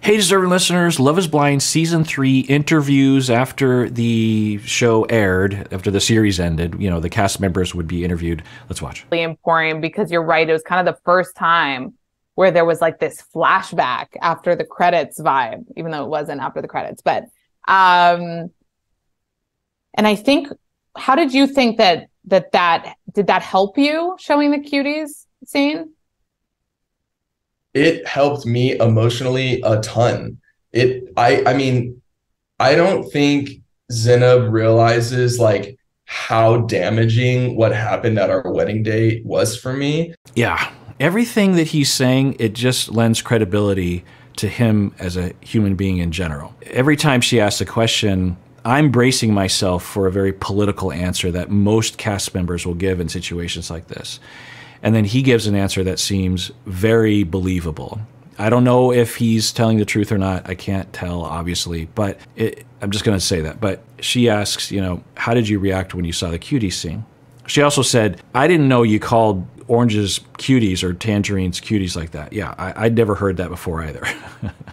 Hey, deserving listeners, Love is Blind Season 3 interviews after the show aired, after the series ended. You know, the cast members would be interviewed. Let's watch. Really important because you're right. It was kind of the first time where there was like this flashback after the credits vibe, even though it wasn't after the credits. But, and I think, how did you think that did that help you showing the cuties scene? It helped me emotionally a ton. I mean, I don't think Zainab realizes like how damaging what happened at our wedding day was for me. Yeah, everything that he's saying, it just lends credibility to him as a human being in general. Every time she asks a question, I'm bracing myself for a very political answer that most cast members will give in situations like this. And then he gives an answer that seems very believable. I don't know if he's telling the truth or not. I can't tell, obviously, but I'm just going to say that. But she asks, you know, how did you react when you saw the cutie scene? She also said, I didn't know you called oranges cuties or tangerines cuties like that. Yeah, I'd never heard that before either.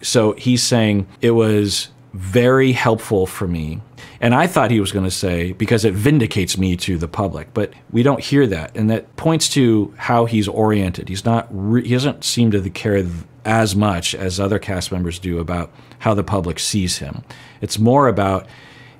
So he's saying it was very helpful for me. And I thought he was going to say, because it vindicates me to the public, but we don't hear that. And that points to how he's oriented. He doesn't seem to care as much as other cast members do about how the public sees him. It's more about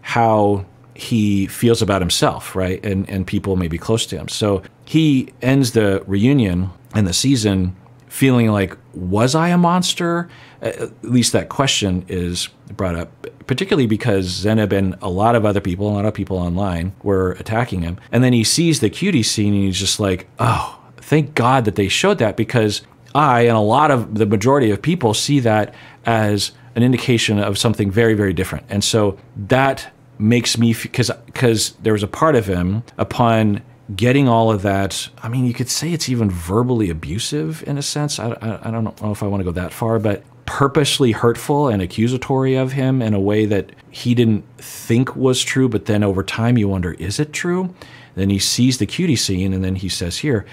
how he feels about himself, right? And people may be close to him. So he ends the reunion and the season feeling like, was I a monster? At least that question is brought up, particularly because Zainab and a lot of people online were attacking him. And then he sees the cutie scene and he's just like, oh, thank God that they showed that, because I and the majority of people see that as an indication of something very, very different. And so that makes me, because there was a part of him upon getting all of that, I mean, you could say it's even verbally abusive in a sense. I don't know if I want to go that far, but purposely hurtful and accusatory of him in a way that he didn't think was true, but then over time you wonder, is it true? Then he sees the cutie scene and then he says here,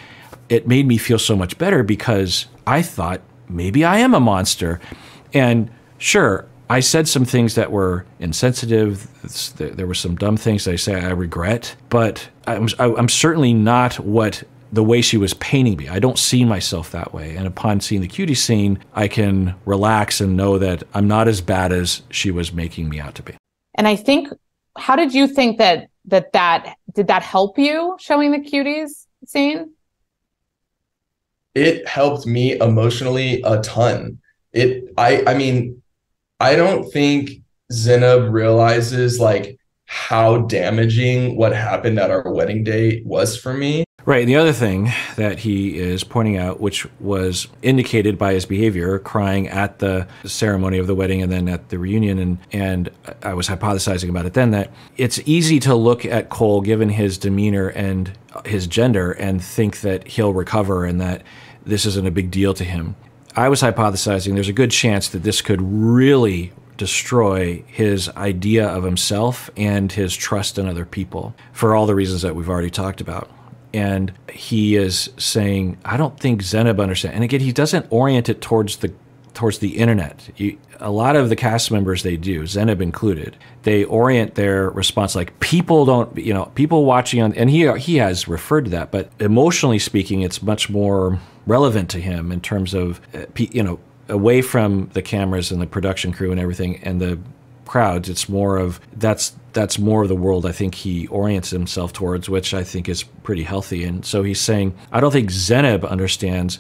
it made me feel so much better because I thought maybe I am a monster. And sure, I said some things that were insensitive. There were some dumb things that I say I regret, but I'm certainly not the way she was painting me. I don't see myself that way. And upon seeing the cutie scene, I can relax and know that I'm not as bad as she was making me out to be. And I think, how did you think that did that help you showing the cuties scene? It helped me emotionally a ton. I mean, I don't think Zainab realizes like how damaging what happened at our wedding day was for me. Right. And the other thing that he is pointing out, which was indicated by his behavior, crying at the ceremony of the wedding and then at the reunion, and I was hypothesizing about it then, that it's easy to look at Cole, given his demeanor and his gender, and think that he'll recover and that this isn't a big deal to him. I was hypothesizing there's a good chance that this could really destroy his idea of himself and his trust in other people for all the reasons that we've already talked about. And he is saying, I don't think Zainab understands. And again, he doesn't orient it towards the internet. A lot of the cast members, they do, Zainab included, they orient their response like people don't, people watching on, and he has referred to that, but emotionally speaking, it's much more relevant to him in terms of, away from the cameras and the production crew and everything and the crowds, it's more of, that's more of the world I think he orients himself towards, which I think is pretty healthy. And so he's saying, I don't think Zainab understands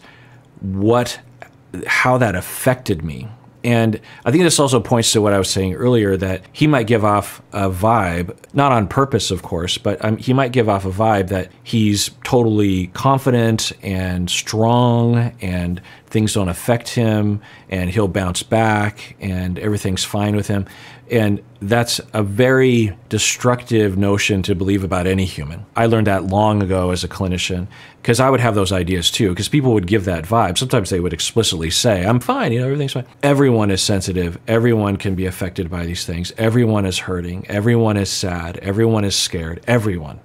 how that affected me. And I think this also points to what I was saying earlier, that he might give off a vibe, not on purpose, of course, but he might give off a vibe that he's totally confident and strong and things don't affect him and he'll bounce back and everything's fine with him. And that's a very destructive notion to believe about any human. I learned that long ago as a clinician, because I would have those ideas too, because people would give that vibe. Sometimes they would explicitly say, I'm fine, everything's fine. Everyone is sensitive. Everyone can be affected by these things. Everyone is hurting. Everyone is sad. Everyone is scared. Everyone,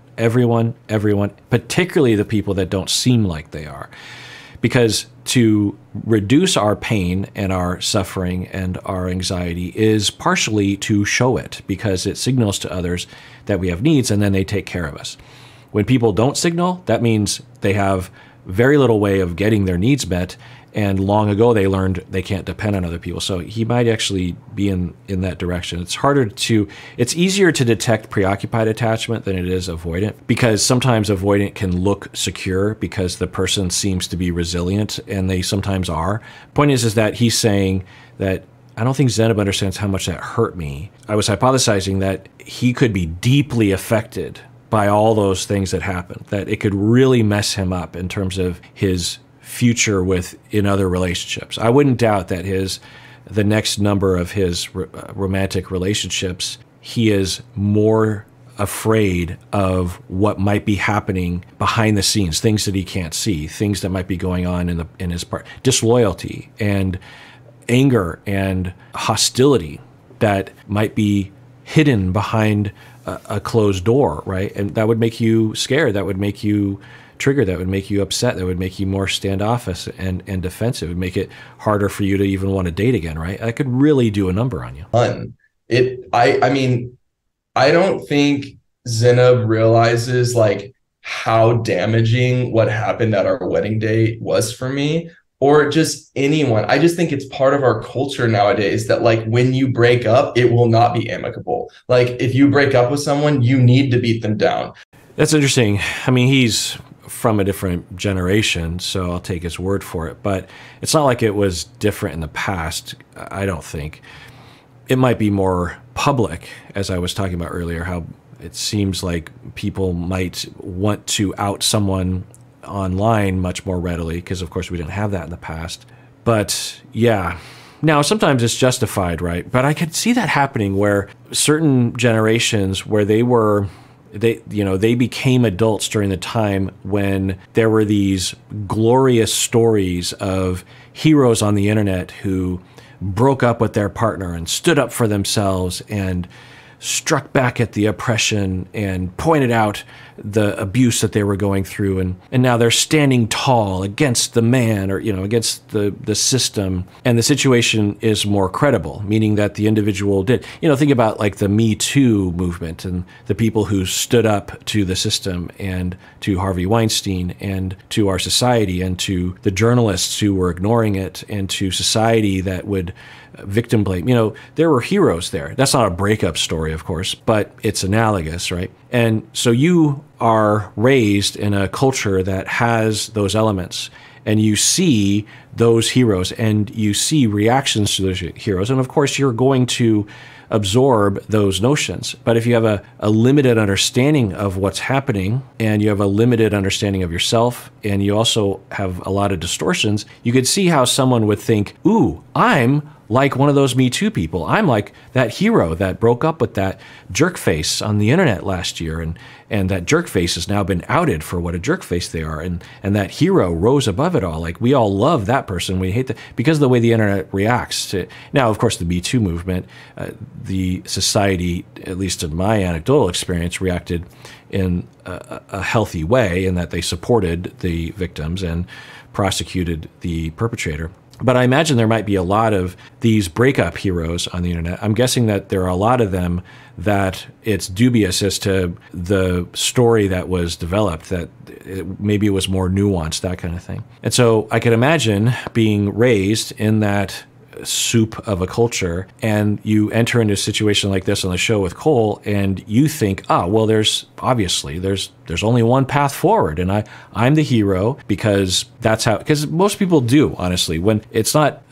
particularly the people that don't seem like they are. Because to reduce our pain and our suffering and our anxiety is partially to show it, because it signals to others that we have needs, and then they take care of us. When people don't signal, that means they have very little way of getting their needs met, and long ago they learned they can't depend on other people. So he might actually be in that direction. It's easier to detect preoccupied attachment than it is avoidant, because sometimes avoidant can look secure because the person seems to be resilient, and they sometimes are. Point is that he's saying that I don't think Zenab understands how much that hurt me. I was hypothesizing that he could be deeply affected by all those things that happened, that it could really mess him up in terms of his future in other relationships. I wouldn't doubt that the next number of his romantic relationships, he is more afraid of what might be happening behind the scenes, things that he can't see, things that might be going on in his part, disloyalty and anger and hostility that might be hidden behind a closed door, right? And that would make you scared. That would make you triggered. That would make you upset. That would make you more standoffish and defensive. It would make it harder for you to even want to date again, right? That could really do a number on you. I mean, I don't think Zenab realizes like how damaging what happened at our wedding day was for me, or just anyone. I just think it's part of our culture nowadays that like when you break up, it will not be amicable. Like if you break up with someone, you need to beat them down. That's interesting. I mean, he's from a different generation, so I'll take his word for it. But it's not like it was different in the past, I don't think. It might be more public, as I was talking about earlier, how it seems like people might want to out someone online much more readily, because of course we didn't have that in the past. But yeah, now sometimes it's justified, right? But I could see that happening where certain generations where they became adults during the time when there were these glorious stories of heroes on the internet who broke up with their partner and stood up for themselves and struck back at the oppression and pointed out the abuse that they were going through, and now they're standing tall against the man, or against the system, and the situation is more credible, meaning that the individual did. Think about like the Me Too movement and the people who stood up to the system and to Harvey Weinstein and to our society and to the journalists who were ignoring it and to society that would victim blame. There were heroes there. That's not a breakup story, of course, but it's analogous, right? And so you are raised in a culture that has those elements, and you see those heroes and you see reactions to those heroes. And of course, you're going to absorb those notions. But if you have a limited understanding of what's happening, and you have a limited understanding of yourself, and you also have a lot of distortions, you could see how someone would think, ooh, I'm like one of those Me Too people. I'm like that hero that broke up with that jerk face on the internet last year, and that jerk face has now been outed for what a jerk face they are, and that hero rose above it all. Like, we all love that person. We hate that because of the way the internet reacts to. Now, of course, the Me Too movement, the society, at least in my anecdotal experience, reacted in a healthy way, in that they supported the victims and prosecuted the perpetrator. But I imagine there might be a lot of these breakup heroes on the internet. I'm guessing that there are a lot of them that it's dubious as to the story that was developed, that maybe it was more nuanced, that kind of thing. And so I could imagine being raised in that soup of a culture, and you enter into a situation like this on the show with Cole, and you think, well, there's only one path forward, and I'm the hero, because most people do, honestly. When it's not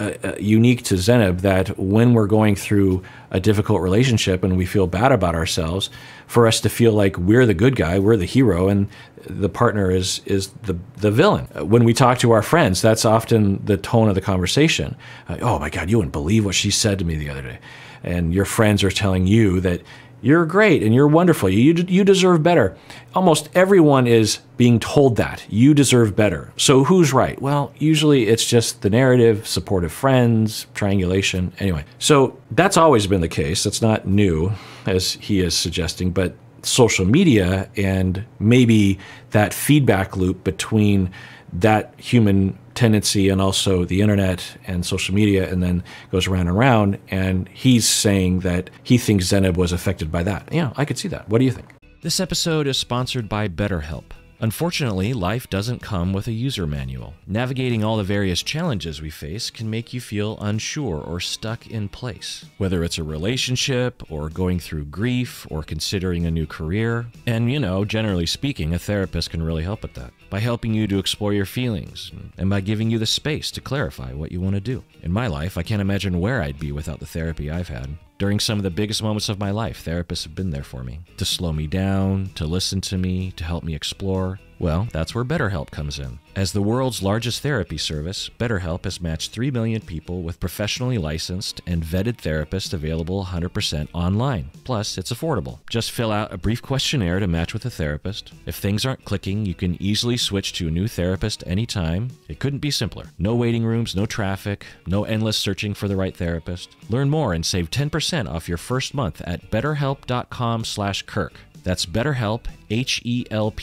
unique to Zenab that when we're going through a difficult relationship and we feel bad about ourselves, for us to feel like we're the good guy, we're the hero, and the partner is the villain. When we talk to our friends, that's often the tone of the conversation. Oh my God, you wouldn't believe what she said to me the other day. And your friends are telling you that you're great and you're wonderful. You deserve better. Almost everyone is being told that. You deserve better. So who's right? Well, usually it's just the narrative, supportive friends, triangulation. Anyway, so that's always been the case. That's not new, as he is suggesting, but social media and maybe that feedback loop between that human tendency, and also the internet and social media, and then goes around and around. And he's saying that he thinks Zenab was affected by that. Yeah, I could see that. What do you think? This episode is sponsored by BetterHelp. Unfortunately, life doesn't come with a user manual. Navigating all the various challenges we face can make you feel unsure or stuck in place, whether it's a relationship or going through grief or considering a new career. And, generally speaking, a therapist can really help with that by helping you to explore your feelings and by giving you the space to clarify what you want to do. In my life, I can't imagine where I'd be without the therapy I've had. During some of the biggest moments of my life, therapists have been there for me, to slow me down, to listen to me, to help me explore. Well, that's where BetterHelp comes in. As the world's largest therapy service, BetterHelp has matched 3 million people with professionally licensed and vetted therapists available 100% online. Plus, it's affordable. Just fill out a brief questionnaire to match with a therapist. If things aren't clicking, you can easily switch to a new therapist anytime. It couldn't be simpler. No waiting rooms, no traffic, no endless searching for the right therapist. Learn more and save 10% off your first month at betterhelp.com/Kirk. That's BetterHelp, HELP.com/Kirk.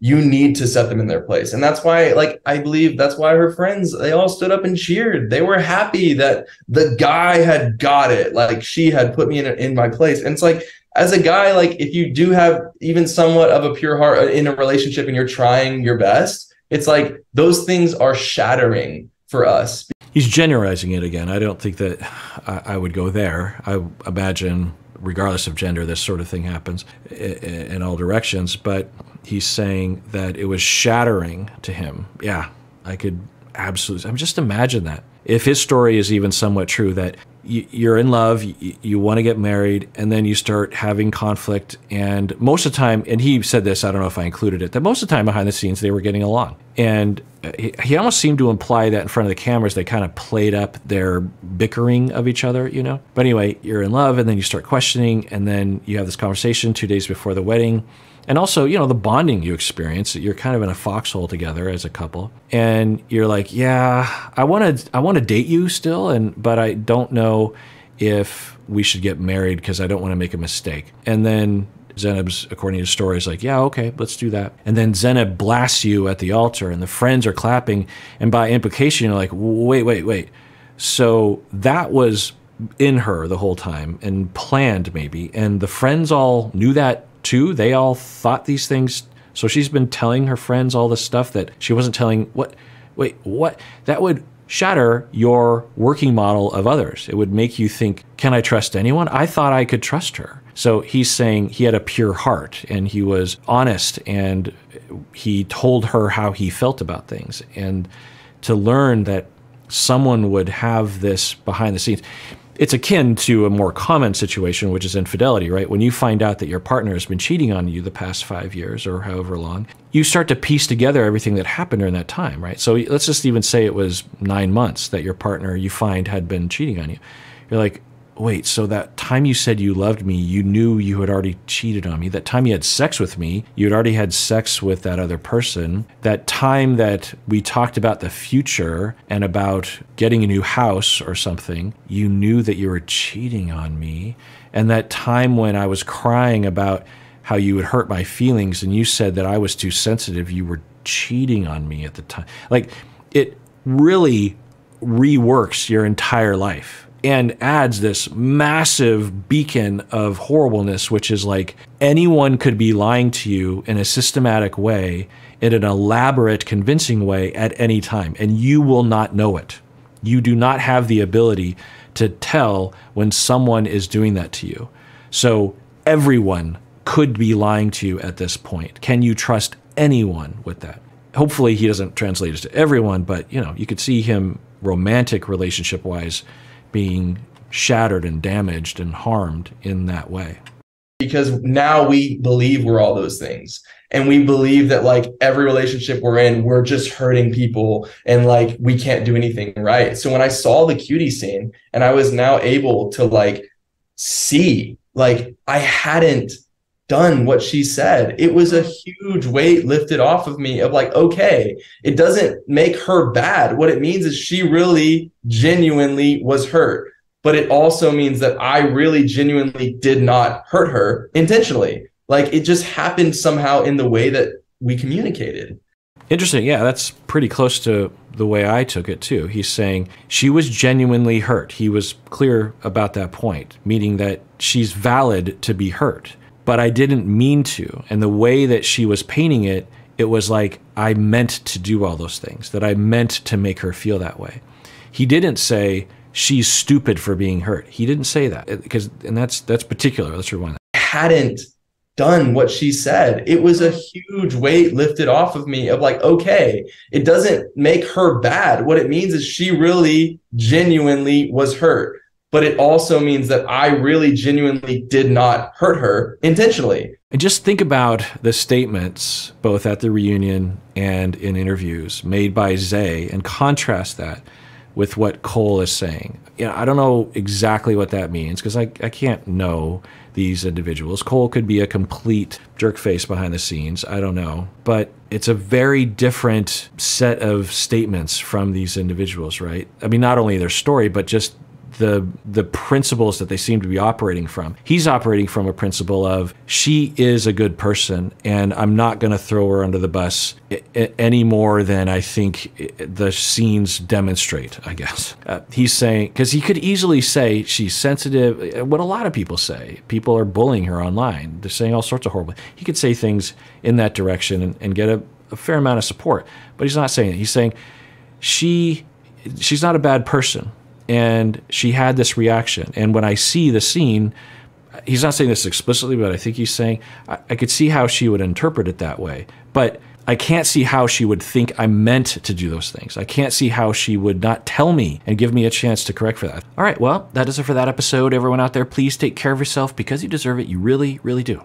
You need to set them in their place. And that's why, I believe that's why her friends, they all stood up and cheered. They were happy that the guy had got it. She had put me in my place. And it's as a guy, if you do have even somewhat of a pure heart in a relationship and you're trying your best, it's those things are shattering for us. He's generalizing it again. I don't think that I would go there. I imagine, regardless of gender, this sort of thing happens in all directions. But he's saying that it was shattering to him. Yeah, I could absolutely. Just imagine that. If his story is even somewhat true, that you're in love, you want to get married, and then you start having conflict. And most of the time, and he said this, I don't know if I included it, that most of the time behind the scenes, they were getting along. And he almost seemed to imply that in front of the cameras, they kind of played up their bickering of each other, But anyway, you're in love, and then you start questioning, and then you have this conversation 2 days before the wedding. And also, the bonding you experience, you're kind of in a foxhole together as a couple. And you're like, yeah, I want to date you still, but I don't know if we should get married because I don't want to make a mistake. And then Zenab's, according to the story, is like, yeah, okay, let's do that. And then Zenab blasts you at the altar, and the friends are clapping. And by implication, you're like, wait. So that was in her the whole time and planned maybe. And the friends all knew that too. They all thought these things. So she's been telling her friends all this stuff that she wasn't telling. What? That would shatter your working model of others. It would make you think, can I trust anyone? I thought I could trust her. So he's saying he had a pure heart and he was honest and he told her how he felt about things. And to learn that someone would have this behind the scenes, it's akin to a more common situation, which is infidelity, right? When you find out that your partner has been cheating on you the past 5 years or however long, you start to piece together everything that happened during that time, right? So let's just even say it was 9 months that your partner you find had been cheating on you. You're like, wait, so that time you said you loved me, you knew you had already cheated on me. That time you had sex with me, you had already had sex with that other person. That time that we talked about the future and about getting a new house or something, you knew that you were cheating on me. And that time when I was crying about how you would hurt my feelings and you said that I was too sensitive, you were cheating on me at the time. It really reworks your entire life and adds this massive beacon of horribleness, which is anyone could be lying to you in a systematic way, in an elaborate, convincing way at any time, and you will not know it. You do not have the ability to tell when someone is doing that to you. So everyone could be lying to you at this point. Can you trust anyone with that? Hopefully he doesn't translate it to everyone, but you could see him romantic relationship-wise being shattered and damaged and harmed in that way. Because now we believe we're all those things. And we believe that every relationship we're in, we're just hurting people and we can't do anything right. So when I saw the cutie scene and I was now able to see, I hadn't done what she said, it was a huge weight lifted off of me of okay, it doesn't make her bad. What it means is she really genuinely was hurt. But it also means that I really genuinely did not hurt her intentionally. It just happened somehow in the way that we communicated. Interesting. Yeah, that's pretty close to the way I took it too. He's saying she was genuinely hurt. He was clear about that point, meaning that she's valid to be hurt, but I didn't mean to. And the way that she was painting it, it was like I meant to do all those things, that I meant to make her feel that way. He didn't say she's stupid for being hurt. He didn't say that, and that's particular. Let's rewind that. Hadn't done what she said. It was a huge weight lifted off of me of like, okay, it doesn't make her bad. What it means is she really genuinely was hurt. But it also means that I really genuinely did not hurt her intentionally. And just think about the statements, both at the reunion and in interviews, made by Zay, and contrast that with what Cole is saying. I don't know exactly what that means because I can't know these individuals. Cole could be a complete jerkface behind the scenes. I don't know. But it's a very different set of statements from these individuals, right? I mean, not only their story, but just the principles that they seem to be operating from. He's operating from a principle of she is a good person and I'm not going to throw her under the bus any more than I think the scenes demonstrate, I guess. He's saying, because he could easily say she's sensitive, what a lot of people say. People are bullying her online. They're saying all sorts of horrible. He could say things in that direction and get a fair amount of support, but he's not saying it. He's saying she's not a bad person. And she had this reaction. And when I see the scene, he's not saying this explicitly, but I think he's saying, I could see how she would interpret it that way. But I can't see how she would think I meant to do those things. I can't see how she would not tell me and give me a chance to correct for that. All right, well, that is it for that episode. Everyone out there, please take care of yourself because you deserve it. You really, really do.